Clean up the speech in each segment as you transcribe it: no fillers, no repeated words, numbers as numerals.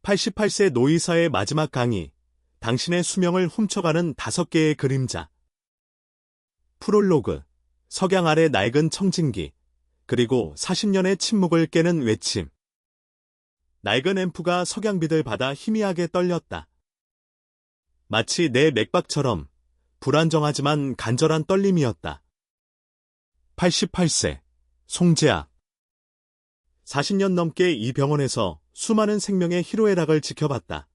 88세 노이사의 마지막 강의, 당신의 수명을 훔쳐가는 5개의 그림자. 프롤로그, 석양 아래 낡은 청진기, 그리고 40년의 침묵을 깨는 외침. 낡은 앰프가 석양빛을 받아 희미하게 떨렸다. 마치 내 맥박처럼 불안정하지만 간절한 떨림이었다. 88세, 송재학. 40년 넘게 이 병원에서 수많은 생명의 희로애락을 지켜봤다.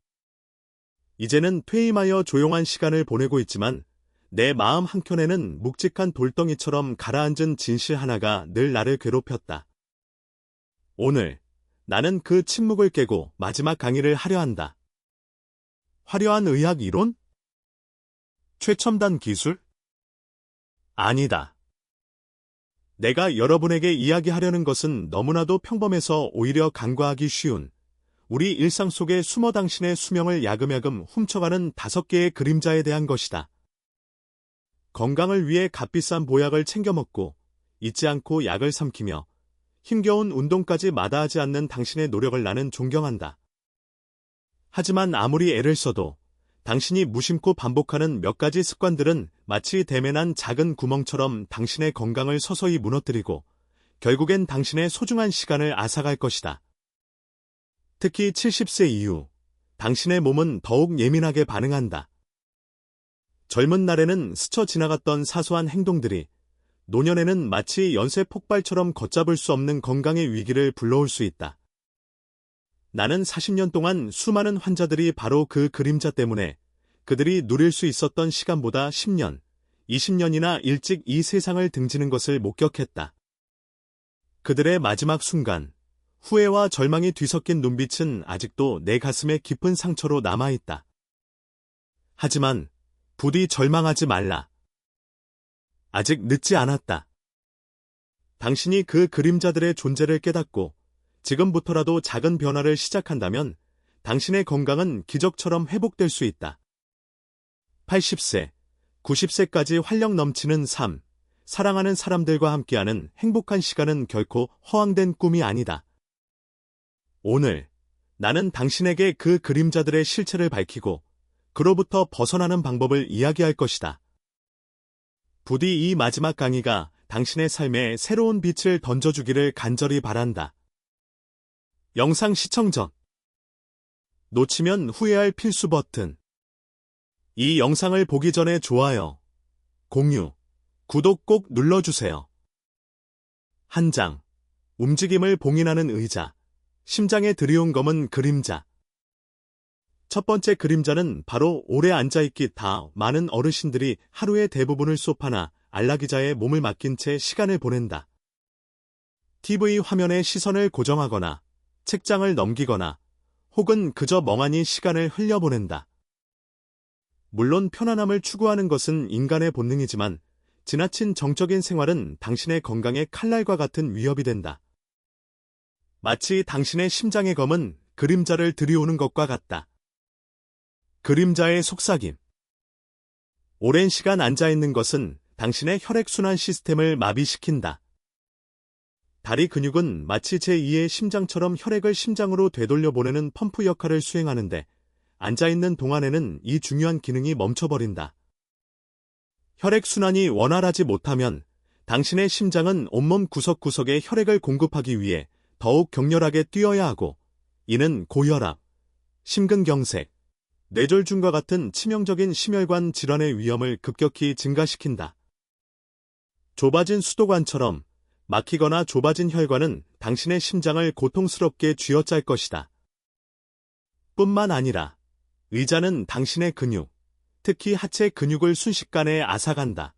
이제는 퇴임하여 조용한 시간을 보내고 있지만 내 마음 한켠에는 묵직한 돌덩이처럼 가라앉은 진실 하나가 늘 나를 괴롭혔다. 오늘 나는 그 침묵을 깨고 마지막 강의를 하려 한다. 화려한 의학 이론? 최첨단 기술? 아니다. 내가 여러분에게 이야기하려는 것은 너무나도 평범해서 오히려 간과하기 쉬운 우리 일상 속에 숨어 당신의 수명을 야금야금 훔쳐가는 5개의 그림자에 대한 것이다. 건강을 위해 값비싼 보약을 챙겨 먹고 잊지 않고 약을 삼키며 힘겨운 운동까지 마다하지 않는 당신의 노력을 나는 존경한다. 하지만 아무리 애를 써도 당신이 무심코 반복하는 몇 가지 습관들은 마치 대면한 작은 구멍처럼 당신의 건강을 서서히 무너뜨리고 결국엔 당신의 소중한 시간을 앗아갈 것이다. 특히 70세 이후 당신의 몸은 더욱 예민하게 반응한다. 젊은 날에는 스쳐 지나갔던 사소한 행동들이 노년에는 마치 연쇄 폭발처럼 걷잡을 수 없는 건강의 위기를 불러올 수 있다. 나는 40년 동안 수많은 환자들이 바로 그 그림자 때문에 그들이 누릴 수 있었던 시간보다 10년, 20년이나 일찍 이 세상을 등지는 것을 목격했다. 그들의 마지막 순간, 후회와 절망이 뒤섞인 눈빛은 아직도 내 가슴에 깊은 상처로 남아있다. 하지만 부디 절망하지 말라. 아직 늦지 않았다. 당신이 그 그림자들의 존재를 깨닫고 지금부터라도 작은 변화를 시작한다면 당신의 건강은 기적처럼 회복될 수 있다. 80세, 90세까지 활력 넘치는 삶, 사랑하는 사람들과 함께하는 행복한 시간은 결코 허황된 꿈이 아니다. 오늘 나는 당신에게 그 그림자들의 실체를 밝히고 그로부터 벗어나는 방법을 이야기할 것이다. 부디 이 마지막 강의가 당신의 삶에 새로운 빛을 던져주기를 간절히 바란다. 영상 시청 전 놓치면 후회할 필수 버튼. 이 영상을 보기 전에 좋아요, 공유, 구독 꼭 눌러주세요. 한 장, 움직임을 봉인하는 의자, 심장에 들이온 검은 그림자. 첫 번째 그림자는 바로 오래 앉아있기 다 많은 어르신들이 하루의 대부분을 소파나 안락의자에 몸을 맡긴 채 시간을 보낸다. TV 화면에 시선을 고정하거나 책장을 넘기거나 혹은 그저 멍하니 시간을 흘려보낸다. 물론 편안함을 추구하는 것은 인간의 본능이지만 지나친 정적인 생활은 당신의 건강에 칼날과 같은 위협이 된다. 마치 당신의 심장의 검은 그림자를 들이오는 것과 같다. 그림자의 속삭임. 오랜 시간 앉아있는 것은 당신의 혈액순환 시스템을 마비시킨다. 다리 근육은 마치 제2의 심장처럼 혈액을 심장으로 되돌려 보내는 펌프 역할을 수행하는데 앉아있는 동안에는 이 중요한 기능이 멈춰버린다. 혈액순환이 원활하지 못하면 당신의 심장은 온몸 구석구석에 혈액을 공급하기 위해 더욱 격렬하게 뛰어야 하고 이는 고혈압, 심근경색, 뇌졸중과 같은 치명적인 심혈관 질환의 위험을 급격히 증가시킨다. 좁아진 수도관처럼 막히거나 좁아진 혈관은 당신의 심장을 고통스럽게 쥐어짤 것이다. 뿐만 아니라 의자는 당신의 근육, 특히 하체 근육을 순식간에 앗아간다.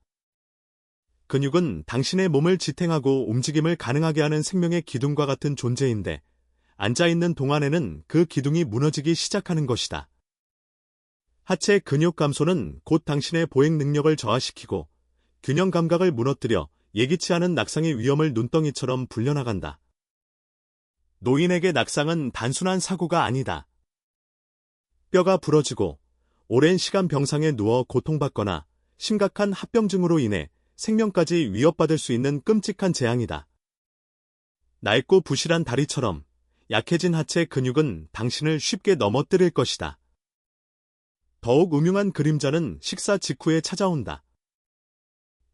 근육은 당신의 몸을 지탱하고 움직임을 가능하게 하는 생명의 기둥과 같은 존재인데 앉아있는 동안에는 그 기둥이 무너지기 시작하는 것이다. 하체 근육 감소는 곧 당신의 보행 능력을 저하시키고 균형 감각을 무너뜨려 예기치 않은 낙상의 위험을 눈덩이처럼 불려나간다. 노인에게 낙상은 단순한 사고가 아니다. 뼈가 부러지고 오랜 시간 병상에 누워 고통받거나 심각한 합병증으로 인해 생명까지 위협받을 수 있는 끔찍한 재앙이다. 낡고 부실한 다리처럼 약해진 하체 근육은 당신을 쉽게 넘어뜨릴 것이다. 더욱 음흉한 그림자는 식사 직후에 찾아온다.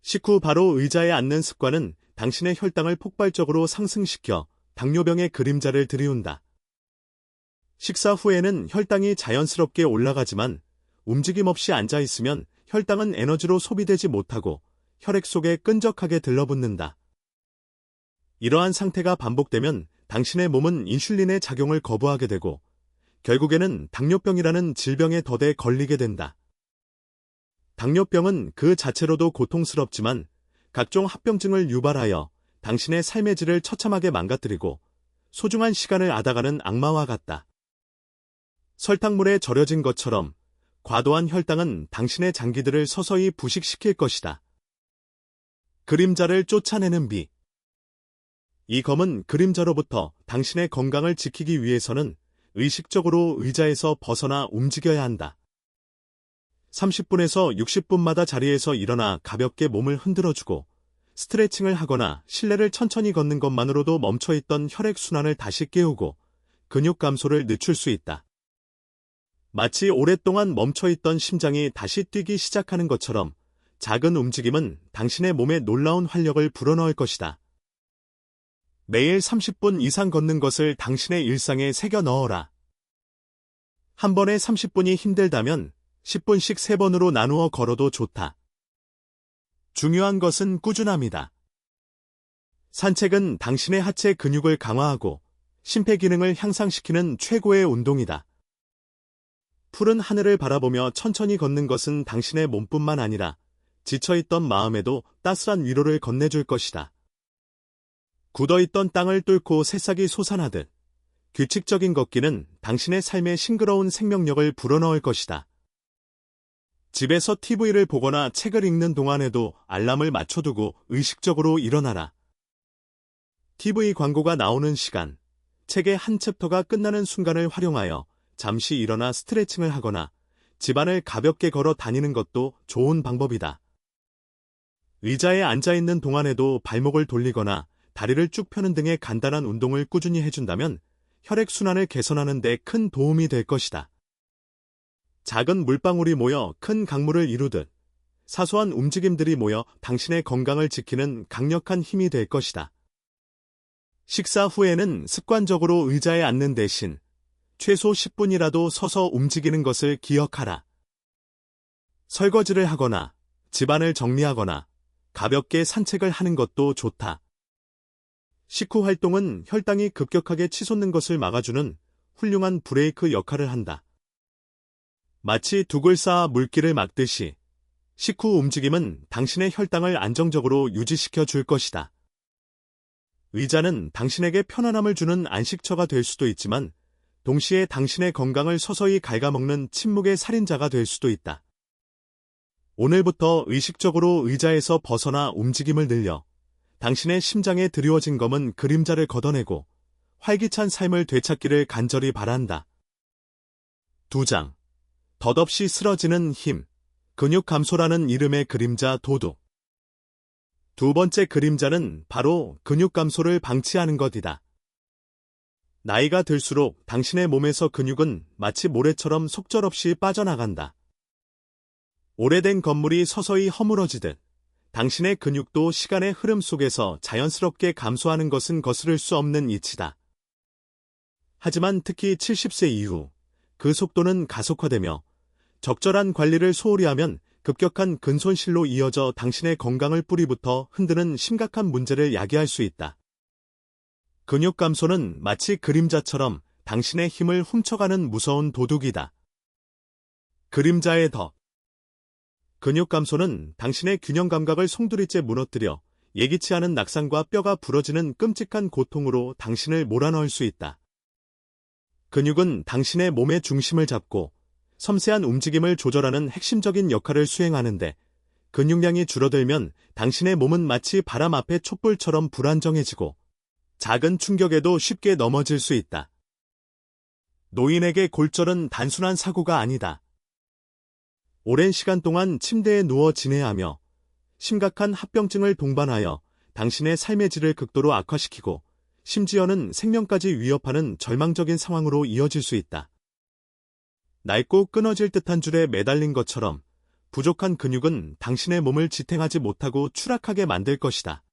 식후 바로 의자에 앉는 습관은 당신의 혈당을 폭발적으로 상승시켜 당뇨병의 그림자를 들이운다. 식사 후에는 혈당이 자연스럽게 올라가지만 움직임 없이 앉아있으면 혈당은 에너지로 소비되지 못하고 혈액 속에 끈적하게 들러붙는다. 이러한 상태가 반복되면 당신의 몸은 인슐린의 작용을 거부하게 되고 결국에는 당뇨병이라는 질병의 덫에 걸리게 된다. 당뇨병은 그 자체로도 고통스럽지만 각종 합병증을 유발하여 당신의 삶의 질을 처참하게 망가뜨리고 소중한 시간을 앗아가는 악마와 같다. 설탕물에 절여진 것처럼 과도한 혈당은 당신의 장기들을 서서히 부식시킬 것이다. 그림자를 쫓아내는 비. 이 검은 그림자로부터 당신의 건강을 지키기 위해서는 의식적으로 의자에서 벗어나 움직여야 한다. 30분에서 60분마다 자리에서 일어나 가볍게 몸을 흔들어주고 스트레칭을 하거나 실내를 천천히 걷는 것만으로도 멈춰있던 혈액순환을 다시 깨우고 근육 감소를 늦출 수 있다. 마치 오랫동안 멈춰있던 심장이 다시 뛰기 시작하는 것처럼 작은 움직임은 당신의 몸에 놀라운 활력을 불어넣을 것이다. 매일 30분 이상 걷는 것을 당신의 일상에 새겨 넣어라. 한 번에 30분이 힘들다면 10분씩 3번으로 나누어 걸어도 좋다. 중요한 것은 꾸준함이다. 산책은 당신의 하체 근육을 강화하고 심폐기능을 향상시키는 최고의 운동이다. 푸른 하늘을 바라보며 천천히 걷는 것은 당신의 몸뿐만 아니라 지쳐있던 마음에도 따스한 위로를 건네줄 것이다. 굳어있던 땅을 뚫고 새싹이 솟아나듯 규칙적인 걷기는 당신의 삶에 싱그러운 생명력을 불어넣을 것이다. 집에서 TV를 보거나 책을 읽는 동안에도 알람을 맞춰두고 의식적으로 일어나라. TV 광고가 나오는 시간, 책의 한 챕터가 끝나는 순간을 활용하여 잠시 일어나 스트레칭을 하거나 집안을 가볍게 걸어 다니는 것도 좋은 방법이다. 의자에 앉아있는 동안에도 발목을 돌리거나 다리를 쭉 펴는 등의 간단한 운동을 꾸준히 해준다면 혈액순환을 개선하는 데 큰 도움이 될 것이다. 작은 물방울이 모여 큰 강물을 이루듯 사소한 움직임들이 모여 당신의 건강을 지키는 강력한 힘이 될 것이다. 식사 후에는 습관적으로 의자에 앉는 대신 최소 10분이라도 서서 움직이는 것을 기억하라. 설거지를 하거나 집안을 정리하거나 가볍게 산책을 하는 것도 좋다. 식후 활동은 혈당이 급격하게 치솟는 것을 막아주는 훌륭한 브레이크 역할을 한다. 마치 둑을 쌓아 물길을 막듯이 식후 움직임은 당신의 혈당을 안정적으로 유지시켜 줄 것이다. 의자는 당신에게 편안함을 주는 안식처가 될 수도 있지만 동시에 당신의 건강을 서서히 갉아먹는 침묵의 살인자가 될 수도 있다. 오늘부터 의식적으로 의자에서 벗어나 움직임을 늘려 당신의 심장에 드리워진 검은 그림자를 걷어내고 활기찬 삶을 되찾기를 간절히 바란다. 2장. 덧없이 쓰러지는 힘, 근육 감소라는 이름의 그림자 도둑. 두 번째 그림자는 바로 근육 감소를 방치하는 것이다. 나이가 들수록 당신의 몸에서 근육은 마치 모래처럼 속절없이 빠져나간다. 오래된 건물이 서서히 허물어지듯 당신의 근육도 시간의 흐름 속에서 자연스럽게 감소하는 것은 거스를 수 없는 이치다. 하지만 특히 70세 이후 그 속도는 가속화되며 적절한 관리를 소홀히 하면 급격한 근손실로 이어져 당신의 건강을 뿌리부터 흔드는 심각한 문제를 야기할 수 있다. 근육 감소는 마치 그림자처럼 당신의 힘을 훔쳐가는 무서운 도둑이다. 그림자의 덫. 근육 감소는 당신의 균형 감각을 송두리째 무너뜨려 예기치 않은 낙상과 뼈가 부러지는 끔찍한 고통으로 당신을 몰아넣을 수 있다. 근육은 당신의 몸의 중심을 잡고 섬세한 움직임을 조절하는 핵심적인 역할을 수행하는데 근육량이 줄어들면 당신의 몸은 마치 바람 앞의 촛불처럼 불안정해지고 작은 충격에도 쉽게 넘어질 수 있다. 노인에게 골절은 단순한 사고가 아니다. 오랜 시간 동안 침대에 누워 지내하며 심각한 합병증을 동반하여 당신의 삶의 질을 극도로 악화시키고 심지어는 생명까지 위협하는 절망적인 상황으로 이어질 수 있다. 낡고 끊어질 듯한 줄에 매달린 것처럼 부족한 근육은 당신의 몸을 지탱하지 못하고 추락하게 만들 것이다.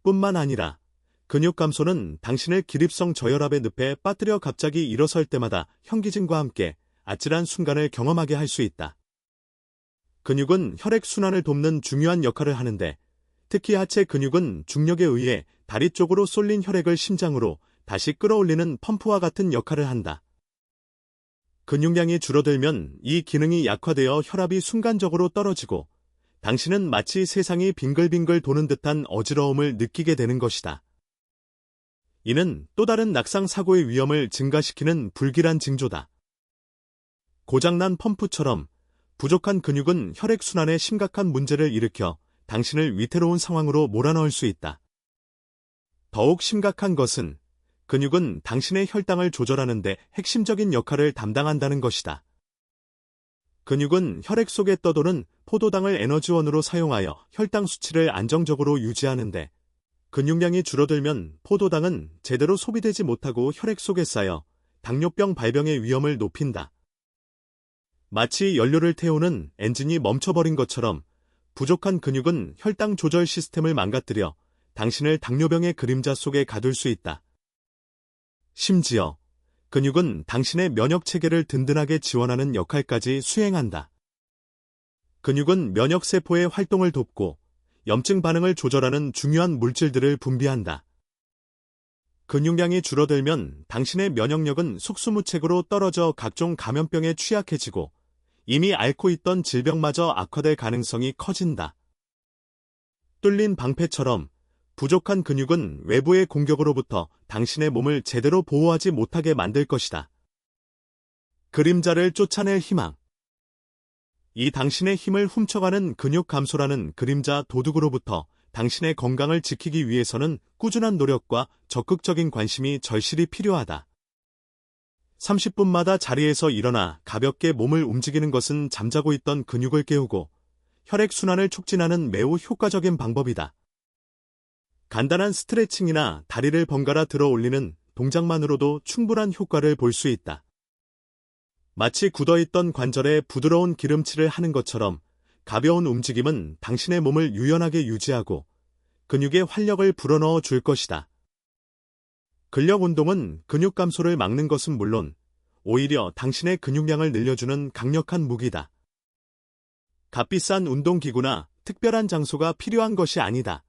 뿐만 아니라 근육 감소는 당신을 기립성 저혈압의 늪에 빠뜨려 갑자기 일어설 때마다 현기증과 함께 아찔한 순간을 경험하게 할 수 있다. 근육은 혈액순환을 돕는 중요한 역할을 하는데 특히 하체 근육은 중력에 의해 다리 쪽으로 쏠린 혈액을 심장으로 다시 끌어올리는 펌프와 같은 역할을 한다. 근육량이 줄어들면 이 기능이 약화되어 혈압이 순간적으로 떨어지고 당신은 마치 세상이 빙글빙글 도는 듯한 어지러움을 느끼게 되는 것이다. 이는 또 다른 낙상 사고의 위험을 증가시키는 불길한 징조다. 고장난 펌프처럼 부족한 근육은 혈액순환에 심각한 문제를 일으켜 당신을 위태로운 상황으로 몰아넣을 수 있다. 더욱 심각한 것은 근육은 당신의 혈당을 조절하는 데 핵심적인 역할을 담당한다는 것이다. 근육은 혈액 속에 떠도는 포도당을 에너지원으로 사용하여 혈당 수치를 안정적으로 유지하는데 근육량이 줄어들면 포도당은 제대로 소비되지 못하고 혈액 속에 쌓여 당뇨병 발병의 위험을 높인다. 마치 연료를 태우는 엔진이 멈춰버린 것처럼 부족한 근육은 혈당 조절 시스템을 망가뜨려 당신을 당뇨병의 그림자 속에 가둘 수 있다. 심지어 근육은 당신의 면역 체계를 든든하게 지원하는 역할까지 수행한다. 근육은 면역세포의 활동을 돕고 염증 반응을 조절하는 중요한 물질들을 분비한다. 근육량이 줄어들면 당신의 면역력은 속수무책으로 떨어져 각종 감염병에 취약해지고 이미 앓고 있던 질병마저 악화될 가능성이 커진다. 뚫린 방패처럼 부족한 근육은 외부의 공격으로부터 당신의 몸을 제대로 보호하지 못하게 만들 것이다. 그림자를 쫓아낼 희망. 이 당신의 힘을 훔쳐가는 근육 감소라는 그림자 도둑으로부터 당신의 건강을 지키기 위해서는 꾸준한 노력과 적극적인 관심이 절실히 필요하다. 30분마다 자리에서 일어나 가볍게 몸을 움직이는 것은 잠자고 있던 근육을 깨우고 혈액순환을 촉진하는 매우 효과적인 방법이다. 간단한 스트레칭이나 다리를 번갈아 들어 올리는 동작만으로도 충분한 효과를 볼 수 있다. 마치 굳어있던 관절에 부드러운 기름칠을 하는 것처럼 가벼운 움직임은 당신의 몸을 유연하게 유지하고 근육에 활력을 불어넣어 줄 것이다. 근력 운동은 근육 감소를 막는 것은 물론 오히려 당신의 근육량을 늘려주는 강력한 무기다. 값비싼 운동기구나 특별한 장소가 필요한 것이 아니다.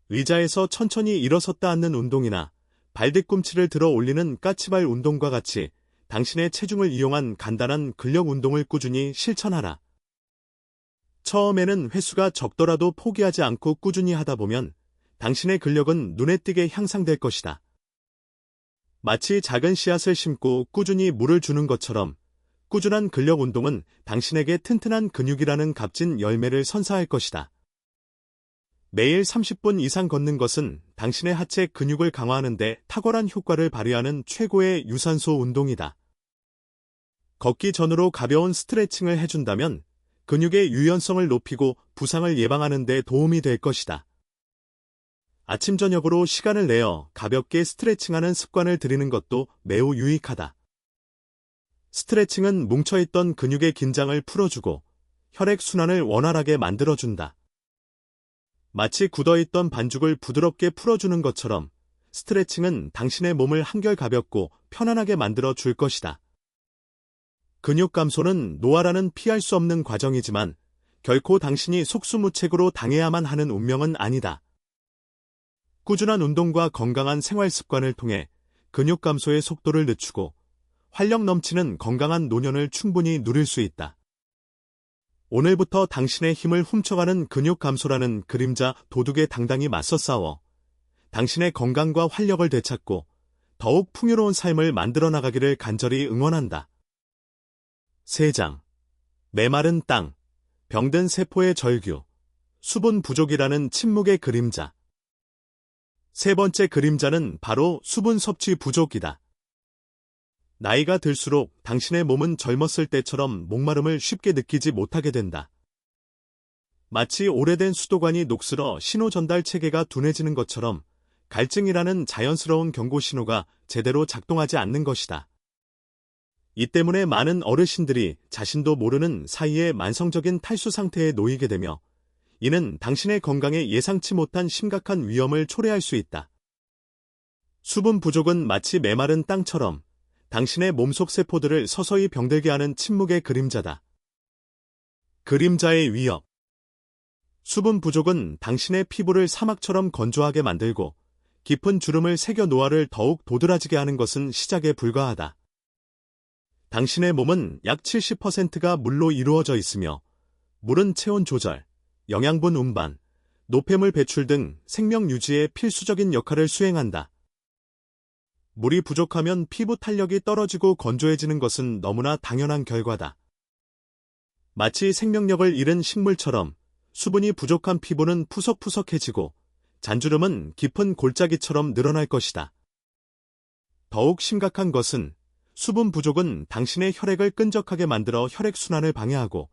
의자에서 천천히 일어섰다 앉는 운동이나 발뒤꿈치를 들어 올리는 까치발 운동과 같이 당신의 체중을 이용한 간단한 근력 운동을 꾸준히 실천하라. 처음에는 횟수가 적더라도 포기하지 않고 꾸준히 하다 보면 당신의 근력은 눈에 띄게 향상될 것이다. 마치 작은 씨앗을 심고 꾸준히 물을 주는 것처럼 꾸준한 근력 운동은 당신에게 튼튼한 근육이라는 값진 열매를 선사할 것이다. 매일 30분 이상 걷는 것은 당신의 하체 근육을 강화하는 데 탁월한 효과를 발휘하는 최고의 유산소 운동이다. 걷기 전으로 가벼운 스트레칭을 해준다면 근육의 유연성을 높이고 부상을 예방하는 데 도움이 될 것이다. 아침 저녁으로 시간을 내어 가볍게 스트레칭하는 습관을 들이는 것도 매우 유익하다. 스트레칭은 뭉쳐있던 근육의 긴장을 풀어주고 혈액순환을 원활하게 만들어준다. 마치 굳어있던 반죽을 부드럽게 풀어주는 것처럼 스트레칭은 당신의 몸을 한결 가볍고 편안하게 만들어 줄 것이다. 근육 감소는 노화라는 피할 수 없는 과정이지만 결코 당신이 속수무책으로 당해야만 하는 운명은 아니다. 꾸준한 운동과 건강한 생활 습관을 통해 근육 감소의 속도를 늦추고 활력 넘치는 건강한 노년을 충분히 누릴 수 있다. 오늘부터 당신의 힘을 훔쳐가는 근육 감소라는 그림자 도둑에 당당히 맞서 싸워 당신의 건강과 활력을 되찾고 더욱 풍요로운 삶을 만들어 나가기를 간절히 응원한다. 3장. 메마른 땅, 병든 세포의 절규, 수분 부족이라는 침묵의 그림자. 세 번째 그림자는 바로 수분 섭취 부족이다. 나이가 들수록 당신의 몸은 젊었을 때처럼 목마름을 쉽게 느끼지 못하게 된다. 마치 오래된 수도관이 녹슬어 신호 전달 체계가 둔해지는 것처럼 갈증이라는 자연스러운 경고 신호가 제대로 작동하지 않는 것이다. 이 때문에 많은 어르신들이 자신도 모르는 사이에 만성적인 탈수 상태에 놓이게 되며 이는 당신의 건강에 예상치 못한 심각한 위험을 초래할 수 있다. 수분 부족은 마치 메마른 땅처럼 당신의 몸속 세포들을 서서히 병들게 하는 침묵의 그림자다. 그림자의 위협. 수분 부족은 당신의 피부를 사막처럼 건조하게 만들고 깊은 주름을 새겨 노화를 더욱 도드라지게 하는 것은 시작에 불과하다. 당신의 몸은 약 70%가 물로 이루어져 있으며 물은 체온 조절, 영양분 운반, 노폐물 배출 등 생명 유지에 필수적인 역할을 수행한다. 물이 부족하면 피부 탄력이 떨어지고 건조해지는 것은 너무나 당연한 결과다. 마치 생명력을 잃은 식물처럼 수분이 부족한 피부는 푸석푸석해지고 잔주름은 깊은 골짜기처럼 늘어날 것이다. 더욱 심각한 것은 수분 부족은 당신의 혈액을 끈적하게 만들어 혈액순환을 방해하고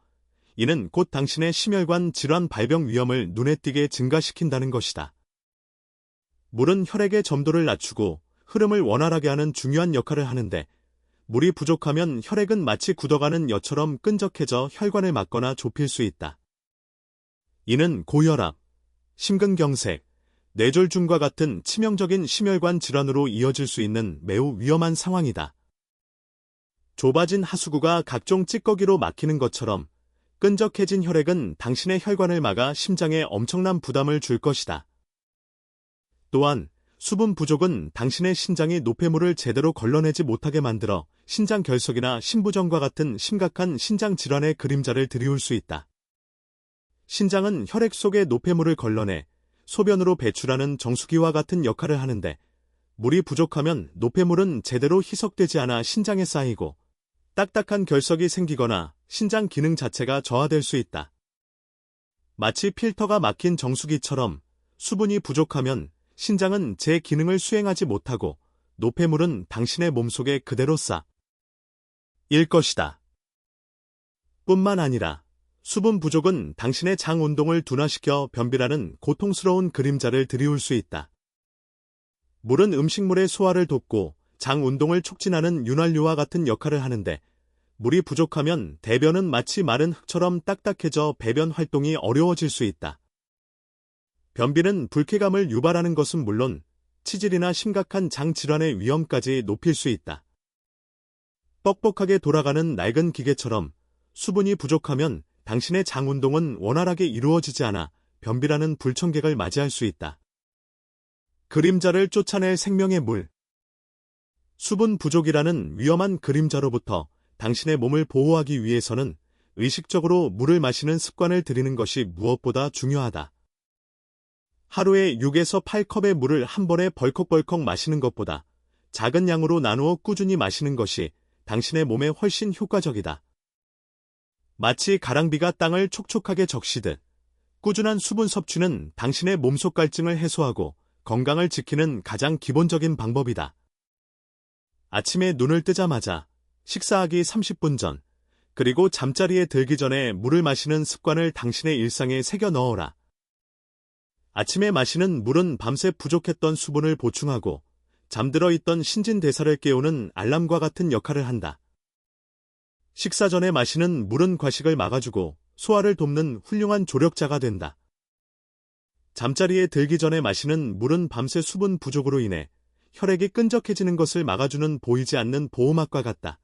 이는 곧 당신의 심혈관 질환 발병 위험을 눈에 띄게 증가시킨다는 것이다. 물은 혈액의 점도를 낮추고 흐름을 원활하게 하는 중요한 역할을 하는데 물이 부족하면 혈액은 마치 굳어가는 엿처럼 끈적해져 혈관을 막거나 좁힐 수 있다. 이는 고혈압, 심근경색, 뇌졸중과 같은 치명적인 심혈관 질환으로 이어질 수 있는 매우 위험한 상황이다. 좁아진 하수구가 각종 찌꺼기로 막히는 것처럼 끈적해진 혈액은 당신의 혈관을 막아 심장에 엄청난 부담을 줄 것이다. 또한 수분 부족은 당신의 신장이 노폐물을 제대로 걸러내지 못하게 만들어 신장 결석이나 심부전과 같은 심각한 신장 질환의 그림자를 드리울 수 있다. 신장은 혈액 속의 노폐물을 걸러내 소변으로 배출하는 정수기와 같은 역할을 하는데 물이 부족하면 노폐물은 제대로 희석되지 않아 신장에 쌓이고 딱딱한 결석이 생기거나 신장 기능 자체가 저하될 수 있다. 마치 필터가 막힌 정수기처럼 수분이 부족하면 신장은 제 기능을 수행하지 못하고 노폐물은 당신의 몸속에 그대로 쌓일 것이다. 뿐만 아니라 수분 부족은 당신의 장 운동을 둔화시켜 변비라는 고통스러운 그림자를 드리울 수 있다. 물은 음식물의 소화를 돕고 장 운동을 촉진하는 윤활유와 같은 역할을 하는데 물이 부족하면 대변은 마치 마른 흙처럼 딱딱해져 배변 활동이 어려워질 수 있다. 변비는 불쾌감을 유발하는 것은 물론 치질이나 심각한 장 질환의 위험까지 높일 수 있다. 뻑뻑하게 돌아가는 낡은 기계처럼 수분이 부족하면 당신의 장 운동은 원활하게 이루어지지 않아 변비라는 불청객을 맞이할 수 있다. 그림자를 쫓아낼 생명의 물. 수분 부족이라는 위험한 그림자로부터 당신의 몸을 보호하기 위해서는 의식적으로 물을 마시는 습관을 들이는 것이 무엇보다 중요하다. 하루에 6에서 8컵의 물을 한 번에 벌컥벌컥 마시는 것보다 작은 양으로 나누어 꾸준히 마시는 것이 당신의 몸에 훨씬 효과적이다. 마치 가랑비가 땅을 촉촉하게 적시듯 꾸준한 수분 섭취는 당신의 몸속 갈증을 해소하고 건강을 지키는 가장 기본적인 방법이다. 아침에 눈을 뜨자마자 식사하기 30분 전, 그리고 잠자리에 들기 전에 물을 마시는 습관을 당신의 일상에 새겨 넣어라. 아침에 마시는 물은 밤새 부족했던 수분을 보충하고 잠들어 있던 신진대사를 깨우는 알람과 같은 역할을 한다. 식사 전에 마시는 물은 과식을 막아주고 소화를 돕는 훌륭한 조력자가 된다. 잠자리에 들기 전에 마시는 물은 밤새 수분 부족으로 인해 혈액이 끈적해지는 것을 막아주는 보이지 않는 보호막과 같다.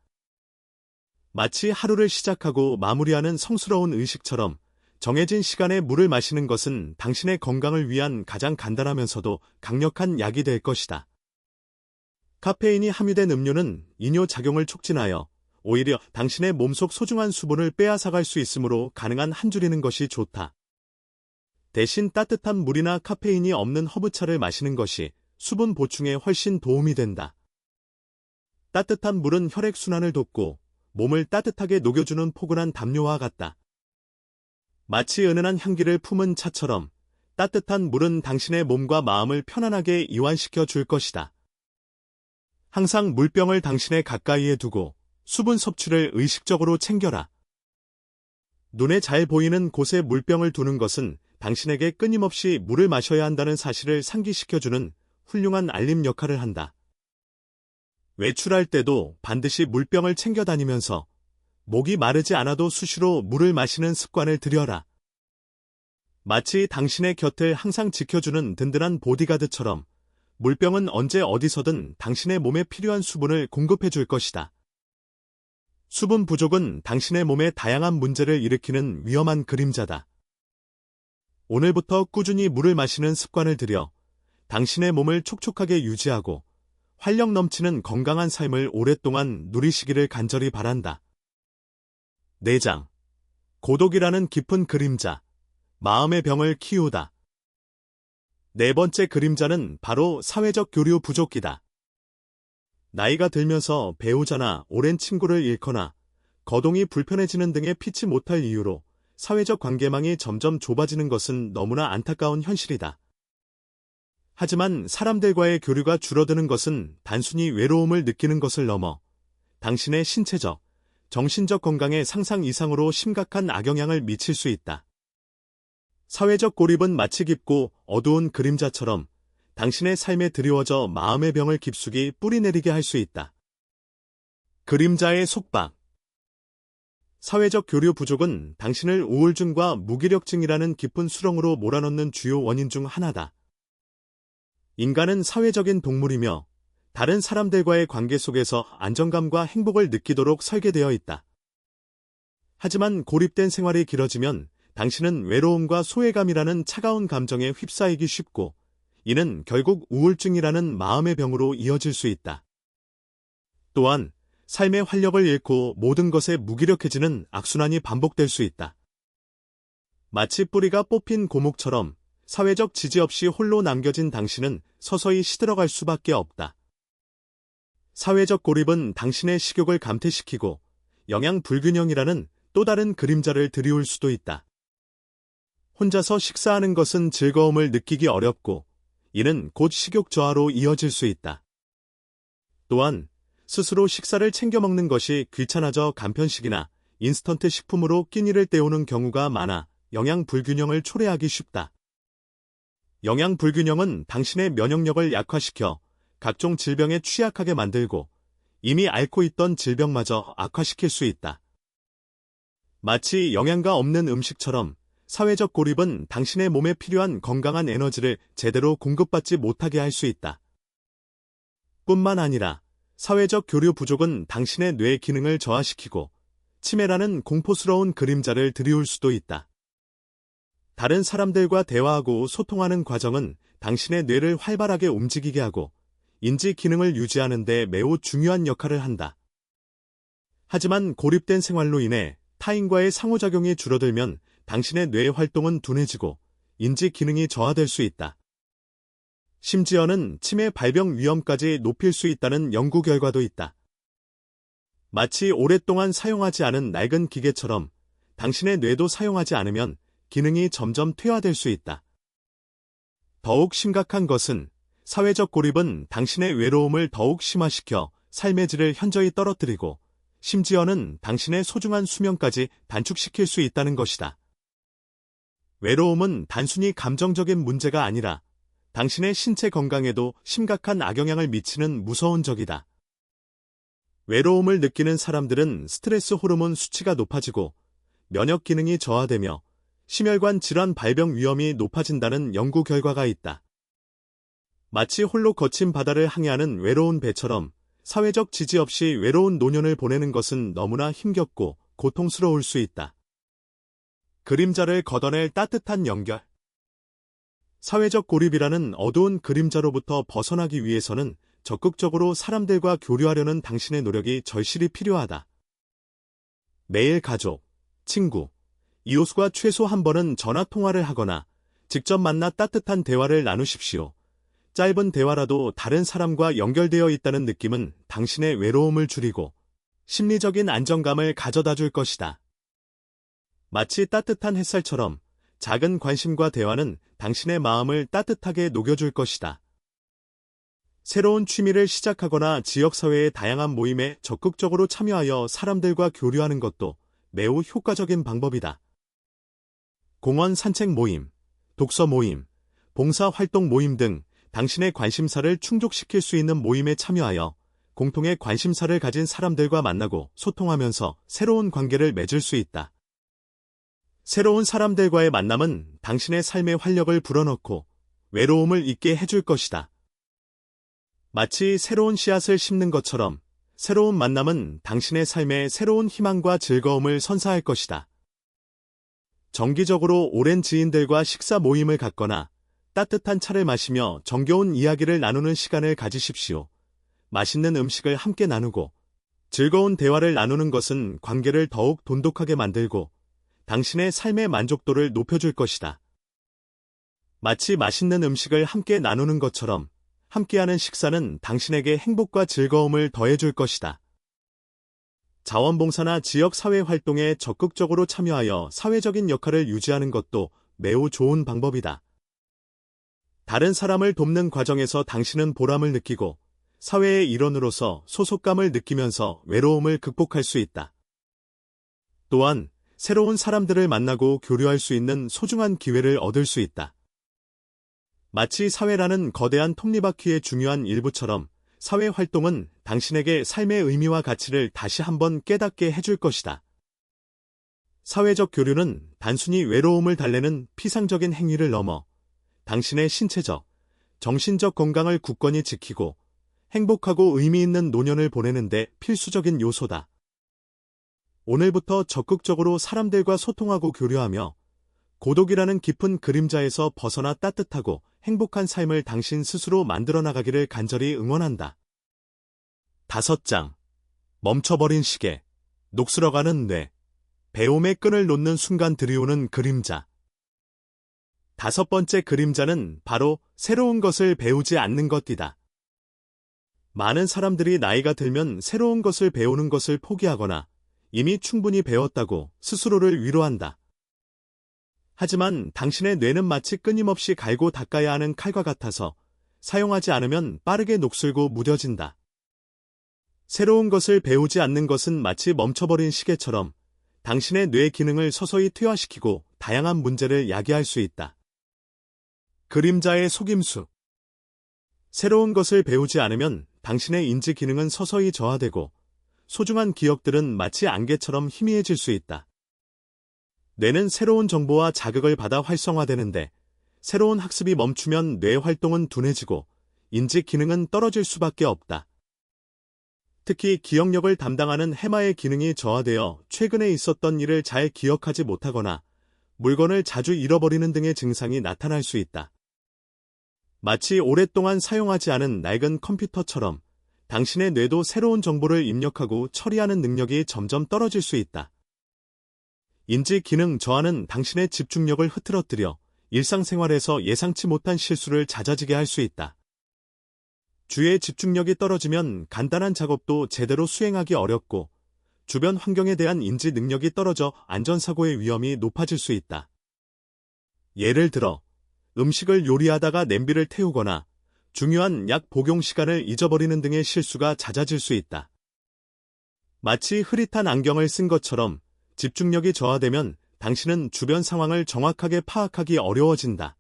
마치 하루를 시작하고 마무리하는 성스러운 의식처럼 정해진 시간에 물을 마시는 것은 당신의 건강을 위한 가장 간단하면서도 강력한 약이 될 것이다. 카페인이 함유된 음료는 이뇨 작용을 촉진하여 오히려 당신의 몸속 소중한 수분을 빼앗아갈 수 있으므로 가능한 한 줄이는 것이 좋다. 대신 따뜻한 물이나 카페인이 없는 허브차를 마시는 것이 수분 보충에 훨씬 도움이 된다. 따뜻한 물은 혈액순환을 돕고 몸을 따뜻하게 녹여주는 포근한 담요와 같다. 마치 은은한 향기를 품은 차처럼 따뜻한 물은 당신의 몸과 마음을 편안하게 이완시켜 줄 것이다. 항상 물병을 당신의 가까이에 두고 수분 섭취를 의식적으로 챙겨라. 눈에 잘 보이는 곳에 물병을 두는 것은 당신에게 끊임없이 물을 마셔야 한다는 사실을 상기시켜주는 훌륭한 알림 역할을 한다. 외출할 때도 반드시 물병을 챙겨 다니면서 목이 마르지 않아도 수시로 물을 마시는 습관을 들여라. 마치 당신의 곁을 항상 지켜주는 든든한 보디가드처럼 물병은 언제 어디서든 당신의 몸에 필요한 수분을 공급해 줄 것이다. 수분 부족은 당신의 몸에 다양한 문제를 일으키는 위험한 그림자다. 오늘부터 꾸준히 물을 마시는 습관을 들여 당신의 몸을 촉촉하게 유지하고 활력 넘치는 건강한 삶을 오랫동안 누리시기를 간절히 바란다. 4장. 고독이라는 깊은 그림자, 마음의 병을 키우다. 4번째 그림자는 바로 사회적 교류 부족이다. 나이가 들면서 배우자나 오랜 친구를 잃거나 거동이 불편해지는 등의 피치 못할 이유로 사회적 관계망이 점점 좁아지는 것은 너무나 안타까운 현실이다. 하지만 사람들과의 교류가 줄어드는 것은 단순히 외로움을 느끼는 것을 넘어 당신의 신체적, 정신적 건강에 상상 이상으로 심각한 악영향을 미칠 수 있다. 사회적 고립은 마치 깊고 어두운 그림자처럼 당신의 삶에 드리워져 마음의 병을 깊숙이 뿌리내리게 할 수 있다. 그림자의 속박. 사회적 교류 부족은 당신을 우울증과 무기력증이라는 깊은 수렁으로 몰아넣는 주요 원인 중 하나다. 인간은 사회적인 동물이며 다른 사람들과의 관계 속에서 안정감과 행복을 느끼도록 설계되어 있다. 하지만 고립된 생활이 길어지면 당신은 외로움과 소외감이라는 차가운 감정에 휩싸이기 쉽고 이는 결국 우울증이라는 마음의 병으로 이어질 수 있다. 또한 삶의 활력을 잃고 모든 것에 무기력해지는 악순환이 반복될 수 있다. 마치 뿌리가 뽑힌 고목처럼 사회적 지지 없이 홀로 남겨진 당신은 서서히 시들어갈 수밖에 없다. 사회적 고립은 당신의 식욕을 감퇴시키고 영양 불균형이라는 또 다른 그림자를 드리울 수도 있다. 혼자서 식사하는 것은 즐거움을 느끼기 어렵고 이는 곧 식욕 저하로 이어질 수 있다. 또한 스스로 식사를 챙겨 먹는 것이 귀찮아져 간편식이나 인스턴트 식품으로 끼니를 때우는 경우가 많아 영양 불균형을 초래하기 쉽다. 영양 불균형은 당신의 면역력을 약화시켜 각종 질병에 취약하게 만들고 이미 앓고 있던 질병마저 악화시킬 수 있다. 마치 영양가 없는 음식처럼 사회적 고립은 당신의 몸에 필요한 건강한 에너지를 제대로 공급받지 못하게 할 수 있다. 뿐만 아니라 사회적 교류 부족은 당신의 뇌 기능을 저하시키고 치매라는 공포스러운 그림자를 드리울 수도 있다. 다른 사람들과 대화하고 소통하는 과정은 당신의 뇌를 활발하게 움직이게 하고 인지 기능을 유지하는 데 매우 중요한 역할을 한다. 하지만 고립된 생활로 인해 타인과의 상호작용이 줄어들면 당신의 뇌의 활동은 둔해지고 인지 기능이 저하될 수 있다. 심지어는 치매 발병 위험까지 높일 수 있다는 연구 결과도 있다. 마치 오랫동안 사용하지 않은 낡은 기계처럼 당신의 뇌도 사용하지 않으면 기능이 점점 퇴화될 수 있다. 더욱 심각한 것은 사회적 고립은 당신의 외로움을 더욱 심화시켜 삶의 질을 현저히 떨어뜨리고 심지어는 당신의 소중한 수명까지 단축시킬 수 있다는 것이다. 외로움은 단순히 감정적인 문제가 아니라 당신의 신체 건강에도 심각한 악영향을 미치는 무서운 적이다. 외로움을 느끼는 사람들은 스트레스 호르몬 수치가 높아지고 면역 기능이 저하되며 심혈관 질환 발병 위험이 높아진다는 연구 결과가 있다. 마치 홀로 거친 바다를 항해하는 외로운 배처럼 사회적 지지 없이 외로운 노년을 보내는 것은 너무나 힘겹고 고통스러울 수 있다. 그림자를 걷어낼 따뜻한 연결. 사회적 고립이라는 어두운 그림자로부터 벗어나기 위해서는 적극적으로 사람들과 교류하려는 당신의 노력이 절실히 필요하다. 매일 가족, 친구, 이웃과 최소 한 번은 전화통화를 하거나 직접 만나 따뜻한 대화를 나누십시오. 짧은 대화라도 다른 사람과 연결되어 있다는 느낌은 당신의 외로움을 줄이고 심리적인 안정감을 가져다 줄 것이다. 마치 따뜻한 햇살처럼 작은 관심과 대화는 당신의 마음을 따뜻하게 녹여줄 것이다. 새로운 취미를 시작하거나 지역사회의 다양한 모임에 적극적으로 참여하여 사람들과 교류하는 것도 매우 효과적인 방법이다. 공원 산책 모임, 독서 모임, 봉사활동 모임 등 당신의 관심사를 충족시킬 수 있는 모임에 참여하여 공통의 관심사를 가진 사람들과 만나고 소통하면서 새로운 관계를 맺을 수 있다. 새로운 사람들과의 만남은 당신의 삶에 활력을 불어넣고 외로움을 잊게 해줄 것이다. 마치 새로운 씨앗을 심는 것처럼 새로운 만남은 당신의 삶에 새로운 희망과 즐거움을 선사할 것이다. 정기적으로 오랜 지인들과 식사 모임을 갖거나 따뜻한 차를 마시며 정겨운 이야기를 나누는 시간을 가지십시오. 맛있는 음식을 함께 나누고 즐거운 대화를 나누는 것은 관계를 더욱 돈독하게 만들고 당신의 삶의 만족도를 높여줄 것이다. 마치 맛있는 음식을 함께 나누는 것처럼 함께하는 식사는 당신에게 행복과 즐거움을 더해줄 것이다. 자원봉사나 지역사회 활동에 적극적으로 참여하여 사회적인 역할을 유지하는 것도 매우 좋은 방법이다. 다른 사람을 돕는 과정에서 당신은 보람을 느끼고 사회의 일원으로서 소속감을 느끼면서 외로움을 극복할 수 있다. 또한 새로운 사람들을 만나고 교류할 수 있는 소중한 기회를 얻을 수 있다. 마치 사회라는 거대한 톱니바퀴의 중요한 일부처럼 사회 활동은 당신에게 삶의 의미와 가치를 다시 한번 깨닫게 해줄 것이다. 사회적 교류는 단순히 외로움을 달래는 피상적인 행위를 넘어 당신의 신체적, 정신적 건강을 굳건히 지키고 행복하고 의미 있는 노년을 보내는데 필수적인 요소다. 오늘부터 적극적으로 사람들과 소통하고 교류하며 고독이라는 깊은 그림자에서 벗어나 따뜻하고 행복한 삶을 당신 스스로 만들어 나가기를 간절히 응원한다. 5장. 멈춰버린 시계, 녹슬어가는 뇌, 배움의 끈을 놓는 순간 들이오는 그림자. 5번째 그림자는 바로 새로운 것을 배우지 않는 것이다. 많은 사람들이 나이가 들면 새로운 것을 배우는 것을 포기하거나 이미 충분히 배웠다고 스스로를 위로한다. 하지만 당신의 뇌는 마치 끊임없이 갈고 닦아야 하는 칼과 같아서 사용하지 않으면 빠르게 녹슬고 무뎌진다. 새로운 것을 배우지 않는 것은 마치 멈춰버린 시계처럼 당신의 뇌 기능을 서서히 퇴화시키고 다양한 문제를 야기할 수 있다. 그림자의 속임수. 새로운 것을 배우지 않으면 당신의 인지 기능은 서서히 저하되고 소중한 기억들은 마치 안개처럼 희미해질 수 있다. 뇌는 새로운 정보와 자극을 받아 활성화되는데 새로운 학습이 멈추면 뇌 활동은 둔해지고 인지 기능은 떨어질 수밖에 없다. 특히 기억력을 담당하는 해마의 기능이 저하되어 최근에 있었던 일을 잘 기억하지 못하거나 물건을 자주 잃어버리는 등의 증상이 나타날 수 있다. 마치 오랫동안 사용하지 않은 낡은 컴퓨터처럼 당신의 뇌도 새로운 정보를 입력하고 처리하는 능력이 점점 떨어질 수 있다. 인지 기능 저하는 당신의 집중력을 흐트러뜨려 일상생활에서 예상치 못한 실수를 잦아지게 할 수 있다. 주의 집중력이 떨어지면 간단한 작업도 제대로 수행하기 어렵고 주변 환경에 대한 인지 능력이 떨어져 안전사고의 위험이 높아질 수 있다. 예를 들어 음식을 요리하다가 냄비를 태우거나 중요한 약 복용 시간을 잊어버리는 등의 실수가 잦아질 수 있다. 마치 흐릿한 안경을 쓴 것처럼 집중력이 저하되면 당신은 주변 상황을 정확하게 파악하기 어려워진다.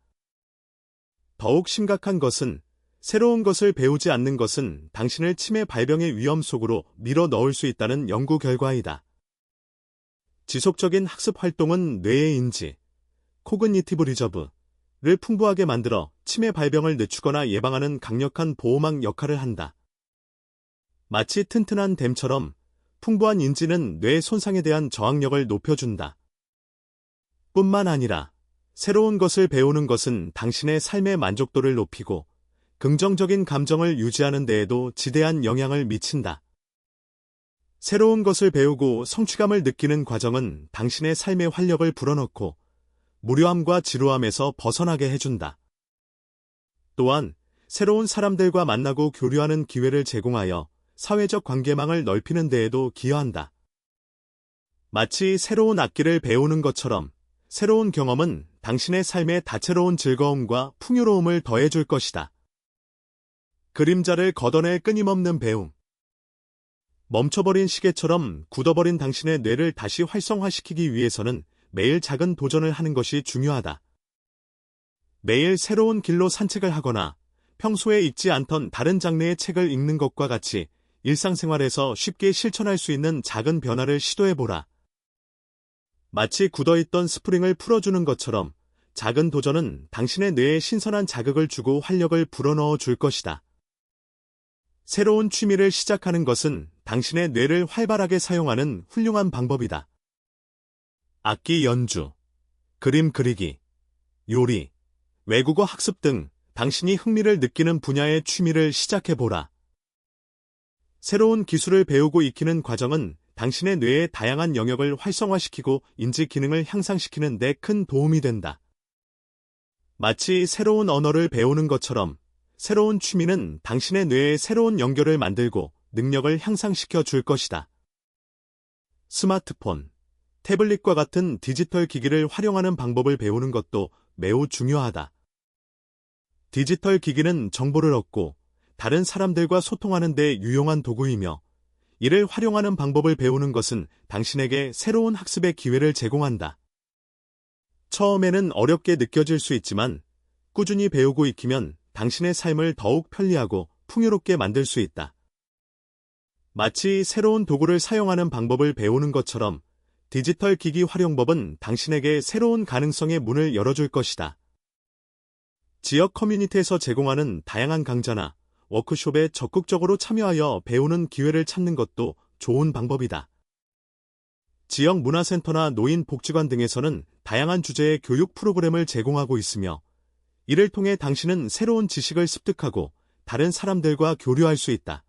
더욱 심각한 것은 새로운 것을 배우지 않는 것은 당신을 치매 발병의 위험 속으로 밀어 넣을 수 있다는 연구 결과이다. 지속적인 학습 활동은 뇌의 인지, 코그니티브 리저브를 풍부하게 만들어 치매 발병을 늦추거나 예방하는 강력한 보호막 역할을 한다. 마치 튼튼한 댐처럼 풍부한 인지는 뇌 손상에 대한 저항력을 높여준다. 뿐만 아니라 새로운 것을 배우는 것은 당신의 삶의 만족도를 높이고 긍정적인 감정을 유지하는 데에도 지대한 영향을 미친다. 새로운 것을 배우고 성취감을 느끼는 과정은 당신의 삶의 활력을 불어넣고 무료함과 지루함에서 벗어나게 해준다. 또한 새로운 사람들과 만나고 교류하는 기회를 제공하여 사회적 관계망을 넓히는 데에도 기여한다. 마치 새로운 악기를 배우는 것처럼 새로운 경험은 당신의 삶에 다채로운 즐거움과 풍요로움을 더해줄 것이다. 그림자를 걷어낼 끊임없는 배움. 멈춰버린 시계처럼 굳어버린 당신의 뇌를 다시 활성화시키기 위해서는 매일 작은 도전을 하는 것이 중요하다. 매일 새로운 길로 산책을 하거나 평소에 읽지 않던 다른 장르의 책을 읽는 것과 같이 일상생활에서 쉽게 실천할 수 있는 작은 변화를 시도해보라. 마치 굳어있던 스프링을 풀어주는 것처럼 작은 도전은 당신의 뇌에 신선한 자극을 주고 활력을 불어넣어 줄 것이다. 새로운 취미를 시작하는 것은 당신의 뇌를 활발하게 사용하는 훌륭한 방법이다. 악기 연주, 그림 그리기, 요리, 외국어 학습 등 당신이 흥미를 느끼는 분야의 취미를 시작해보라. 새로운 기술을 배우고 익히는 과정은 당신의 뇌의 다양한 영역을 활성화시키고 인지 기능을 향상시키는 데 큰 도움이 된다. 마치 새로운 언어를 배우는 것처럼 새로운 취미는 당신의 뇌에 새로운 연결을 만들고 능력을 향상시켜 줄 것이다. 스마트폰, 태블릿과 같은 디지털 기기를 활용하는 방법을 배우는 것도 매우 중요하다. 디지털 기기는 정보를 얻고 다른 사람들과 소통하는 데 유용한 도구이며 이를 활용하는 방법을 배우는 것은 당신에게 새로운 학습의 기회를 제공한다. 처음에는 어렵게 느껴질 수 있지만 꾸준히 배우고 익히면 당신의 삶을 더욱 편리하고 풍요롭게 만들 수 있다. 마치 새로운 도구를 사용하는 방법을 배우는 것처럼 디지털 기기 활용법은 당신에게 새로운 가능성의 문을 열어줄 것이다. 지역 커뮤니티에서 제공하는 다양한 강좌나 워크숍에 적극적으로 참여하여 배우는 기회를 찾는 것도 좋은 방법이다. 지역 문화센터나 노인복지관 등에서는 다양한 주제의 교육 프로그램을 제공하고 있으며 이를 통해 당신은 새로운 지식을 습득하고 다른 사람들과 교류할 수 있다.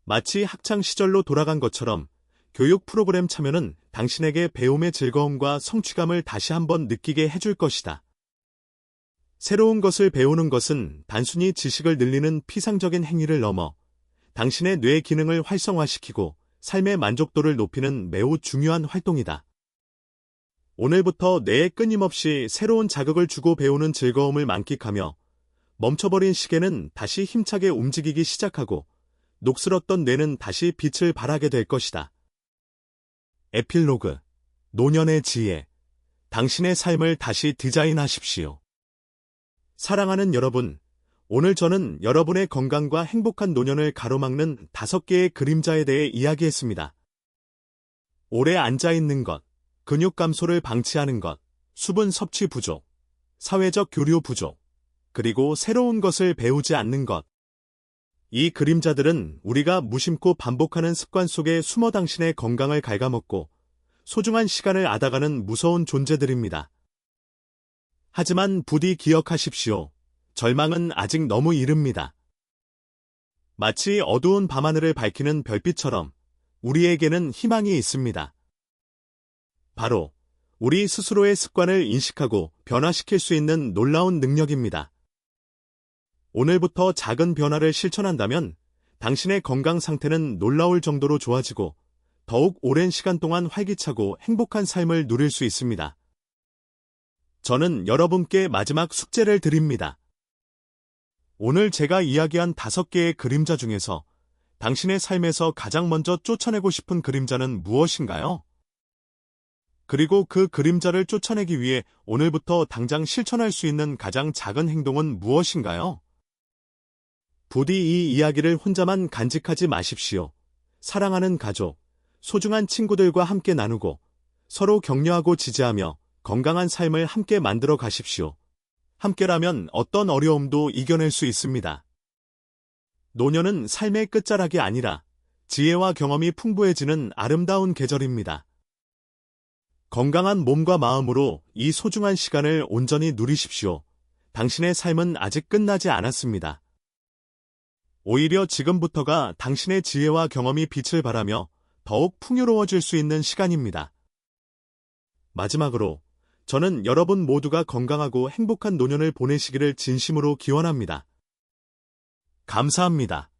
마치 학창 시절로 돌아간 것처럼 교육 프로그램 참여는 당신에게 배움의 즐거움과 성취감을 다시 한번 느끼게 해줄 것이다. 새로운 것을 배우는 것은 단순히 지식을 늘리는 피상적인 행위를 넘어 당신의 뇌 기능을 활성화시키고 삶의 만족도를 높이는 매우 중요한 활동이다. 오늘부터 뇌에 끊임없이 새로운 자극을 주고 배우는 즐거움을 만끽하며 멈춰버린 시계는 다시 힘차게 움직이기 시작하고 녹슬었던 뇌는 다시 빛을 발하게 될 것이다. 에필로그, 노년의 지혜, 당신의 삶을 다시 디자인하십시오. 사랑하는 여러분, 오늘 저는 여러분의 건강과 행복한 노년을 가로막는 5개의 그림자에 대해 이야기했습니다. 오래 앉아있는 것, 근육 감소를 방치하는 것, 수분 섭취 부족, 사회적 교류 부족, 그리고 새로운 것을 배우지 않는 것. 이 그림자들은 우리가 무심코 반복하는 습관 속에 숨어 당신의 건강을 갉아먹고 소중한 시간을 앗아가는 무서운 존재들입니다. 하지만 부디 기억하십시오. 절망은 아직 너무 이릅니다. 마치 어두운 밤하늘을 밝히는 별빛처럼 우리에게는 희망이 있습니다. 바로 우리 스스로의 습관을 인식하고 변화시킬 수 있는 놀라운 능력입니다. 오늘부터 작은 변화를 실천한다면 당신의 건강 상태는 놀라울 정도로 좋아지고 더욱 오랜 시간 동안 활기차고 행복한 삶을 누릴 수 있습니다. 저는 여러분께 마지막 숙제를 드립니다. 오늘 제가 이야기한 5개의 그림자 중에서 당신의 삶에서 가장 먼저 쫓아내고 싶은 그림자는 무엇인가요? 그리고 그 그림자를 쫓아내기 위해 오늘부터 당장 실천할 수 있는 가장 작은 행동은 무엇인가요? 부디 이 이야기를 혼자만 간직하지 마십시오. 사랑하는 가족, 소중한 친구들과 함께 나누고 서로 격려하고 지지하며 건강한 삶을 함께 만들어 가십시오. 함께라면 어떤 어려움도 이겨낼 수 있습니다. 노년은 삶의 끝자락이 아니라 지혜와 경험이 풍부해지는 아름다운 계절입니다. 건강한 몸과 마음으로 이 소중한 시간을 온전히 누리십시오. 당신의 삶은 아직 끝나지 않았습니다. 오히려 지금부터가 당신의 지혜와 경험이 빛을 발하며 더욱 풍요로워질 수 있는 시간입니다. 마지막으로 저는 여러분 모두가 건강하고 행복한 노년을 보내시기를 진심으로 기원합니다. 감사합니다.